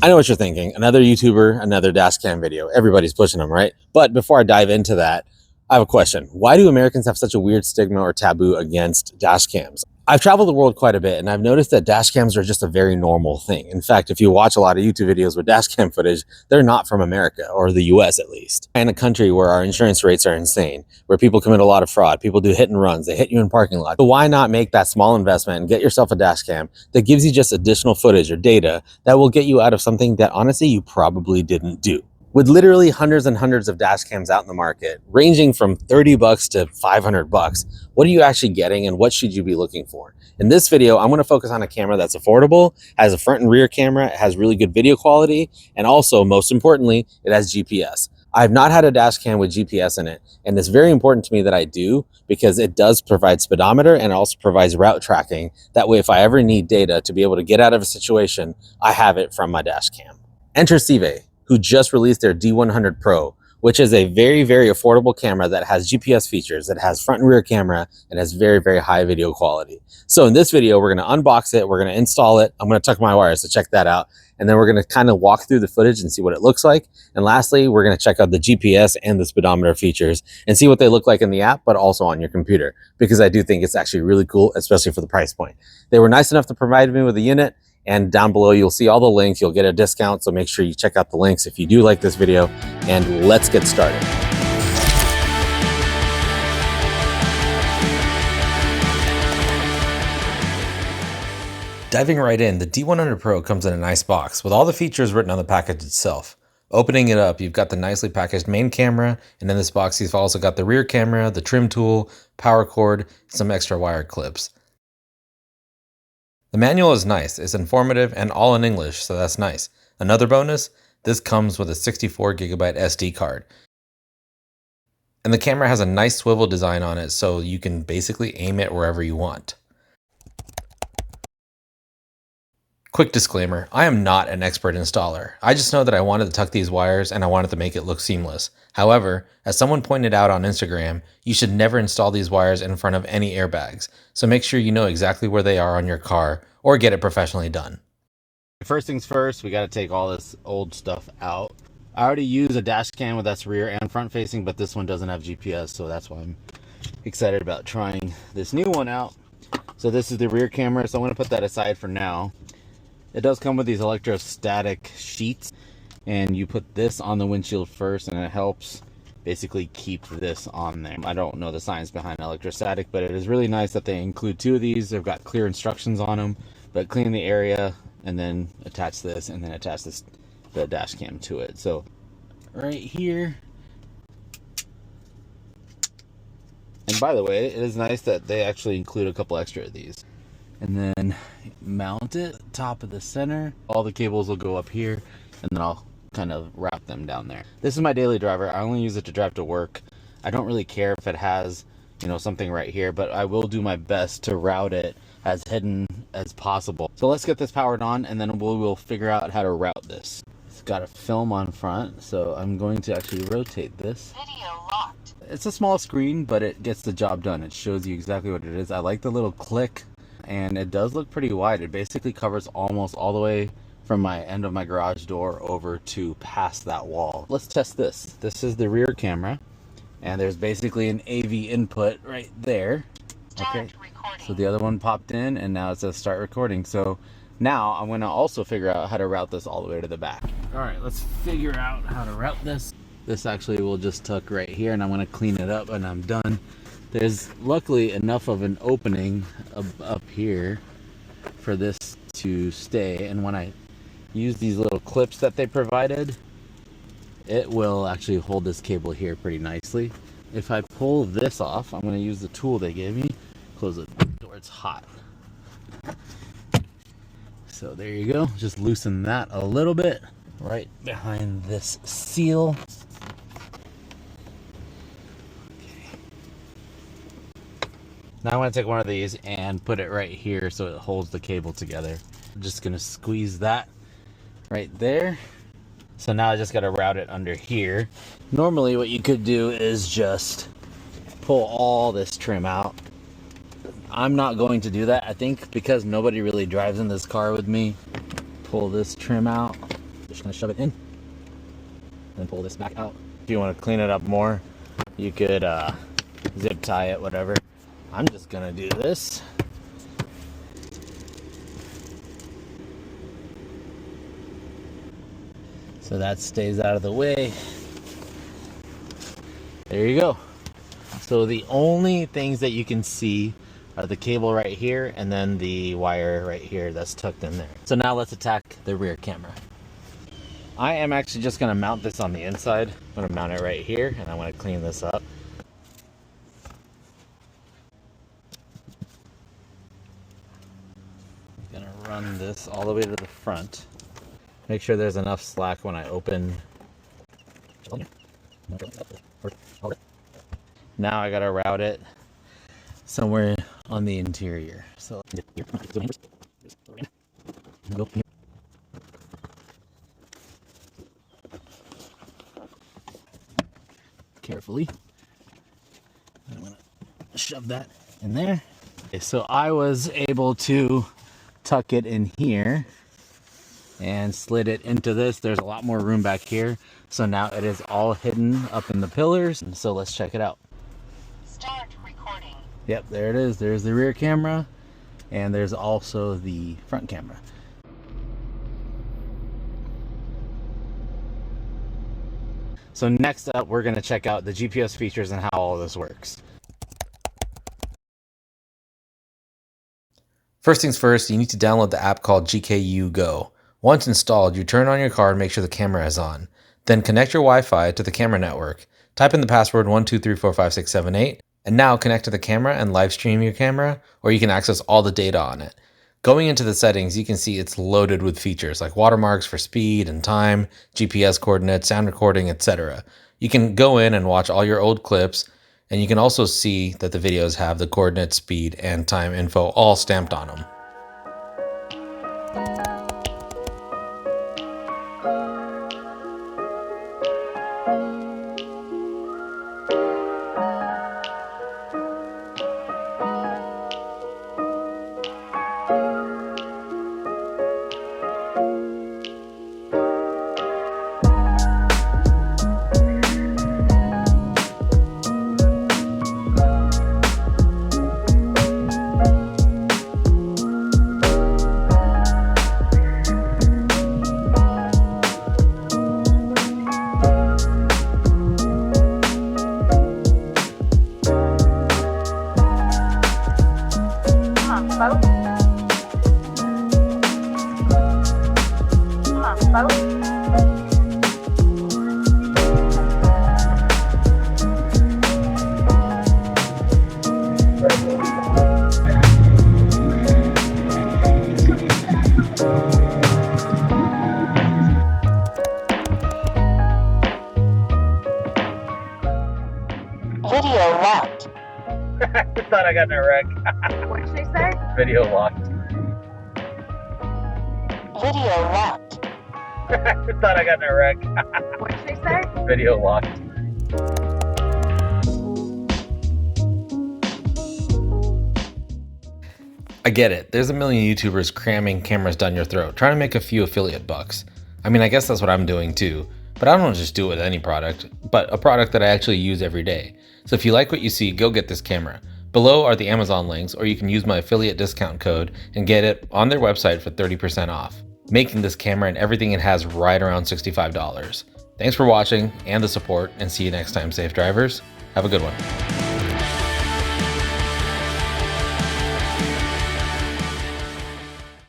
I know what you're thinking. Another YouTuber, another dash cam video. Everybody's pushing them, right? But before I dive into that, I have a question. Why do Americans have such a weird stigma or taboo against dash cams? I've traveled the world quite a bit, and I've noticed that dash cams are just a very normal thing. In fact, if you watch a lot of YouTube videos with dash cam footage, they're not from America, or the US at least. In a country where our insurance rates are insane, where people commit a lot of fraud, people do hit and runs, they hit you in parking lots. So why not make that small investment and get yourself a dash cam that gives you just additional footage or data that will get you out of something that honestly you probably didn't do? With literally hundreds and hundreds of dash cams out in the market, ranging from 30 bucks to 500 bucks, what are you actually getting and what should you be looking for? In this video, I'm going to focus on a camera that's affordable, has a front and rear camera, it has really good video quality, and also, most importantly, it has GPS. I've not had a dash cam with GPS in it, and it's very important to me that I do because it does provide speedometer and also provides route tracking. That way, if I ever need data to be able to get out of a situation, I have it from my dash cam. Enter Cievie, who just released their D100Pro, which is a very, very affordable camera that has GPS features, that has front and rear camera, and has very, very high video quality. So in this video, we're going to unbox it, we're going to install it, I'm going to tuck my wires to check that out, and then we're going to kind of walk through the footage and see what it looks like. And lastly, we're going to check out the GPS and the speedometer features and see what they look like in the app, but also on your computer, because I do think it's actually really cool, especially for the price point. They were nice enough to provide me with a unit, and down below you'll see all the links. You'll get a discount, so make sure you check out the links if you do like this video, and let's get started. Diving right in, the D100Pro comes in a nice box with all the features written on the package itself. Opening it up, you've got the nicely packaged main camera, and in this box you've also got the rear camera, the trim tool, power cord, some extra wire clips. The manual is nice, it's informative and all in English, so that's nice. Another bonus, this comes with a 64GB SD card. And the camera has a nice swivel design on it, so you can basically aim it wherever you want. Quick disclaimer, I am not an expert installer. I just know that I wanted to tuck these wires and I wanted to make it look seamless. However, as someone pointed out on Instagram, you should never install these wires in front of any airbags. So make sure you know exactly where they are on your car or get it professionally done. First things first, we got to take all this old stuff out. I already use a dash cam that's rear and front facing, but this one doesn't have GPS, so that's why I'm excited about trying this new one out. So this is the rear camera, so I'm going to put that aside for now. It does come with these electrostatic sheets, and you put this on the windshield first, and it helps basically keep this on there. I don't know the science behind electrostatic, but it is really nice that they include two of these. They've got clear instructions on them, but clean the area and then attach this, and then attach this, the dash cam to it. So right here. And by the way, it is nice that they actually include a couple extra of these. And then mount it top of the center. All the cables will go up here, and then I'll kind of wrap them down there. This is my daily driver. I only use it to drive to work. I don't really care if it has, you know, something right here, but I will do my best to route it as hidden as possible. So let's get this powered on, and then we'll figure out how to route this. It's got a film on front, so I'm going to actually rotate this. Video locked. It's a small screen, but it gets the job done. It shows you exactly what it is. I like the little click. And it does look pretty wide. It basically covers almost all the way from my end of my garage door over to past that wall. Let's test this. This is the rear camera, and there's basically an AV input right there. Okay, so the other one popped in, and now it says start recording. So now I'm gonna also figure out how to route this all the way to the back. All right, let's figure out how to route this. This actually will just tuck right here, and I'm gonna clean it up, and I'm done. There's luckily enough of an opening up here for this to stay, and when I use these little clips that they provided, it will actually hold this cable here pretty nicely. If I pull this off, I'm going to use the tool they gave me. Close the door, it's hot. So there you go, just loosen that a little bit right behind this seal. Now I'm going to take one of these and put it right here so it holds the cable together. I'm just going to squeeze that right there. So now I just got to route it under here. Normally what you could do is just pull all this trim out. I'm not going to do that. I think because nobody really drives in this car with me, pull this trim out just gonna shove it in and pull this back out. If you want to clean it up more, you could zip tie it, whatever. I'm just gonna do this. So that stays out of the way. There you go. So the only things that you can see are the cable right here and then the wire right here that's tucked in there. So now let's attack the rear camera. I am actually just gonna mount this on the inside. I'm gonna mount it right here and I wanna clean this up. I'm gonna run this all the way to the front. Make sure there's enough slack when I open. Now I gotta route it somewhere on the interior. So carefully, I'm gonna shove that in there. Okay, so I was able to tuck it in here and slid it into this. There's a lot more room back here. So now it is all hidden up in the pillars. So let's check it out. Start recording. Yep, there it is. There's the rear camera and there's also the front camera. So next up, we're gonna check out the GPS features and how all this works. First things first, you need to download the app called GKU Go. Once installed, you turn on your car and make sure the camera is on. Then connect your Wi-Fi to the camera network. Type in the password 1234567 and now connect to the camera and live stream your camera, or you can access all the data on it. Going into the settings, you can see it's loaded with features like watermarks for speed and time, GPS coordinates, sound recording, etc. You can go in and watch all your old clips, and you can also see that the videos have the coordinate, speed, and time info all stamped on them. Video locked. I thought I got in a wreck. What did she say? Video locked. Video locked. I thought I got in a wreck. What did she say? Video locked. I get it. There's a million YouTubers cramming cameras down your throat, trying to make a few affiliate bucks. I mean, I guess that's what I'm doing too. But I don't just do it with any product, but a product that I actually use every day. So if you like what you see, go get this camera. Below are the Amazon links, or you can use my affiliate discount code and get it on their website for 30% off, making this camera and everything it has right around $65. Thanks for watching and the support, and see you next time, safe drivers. Have a good one.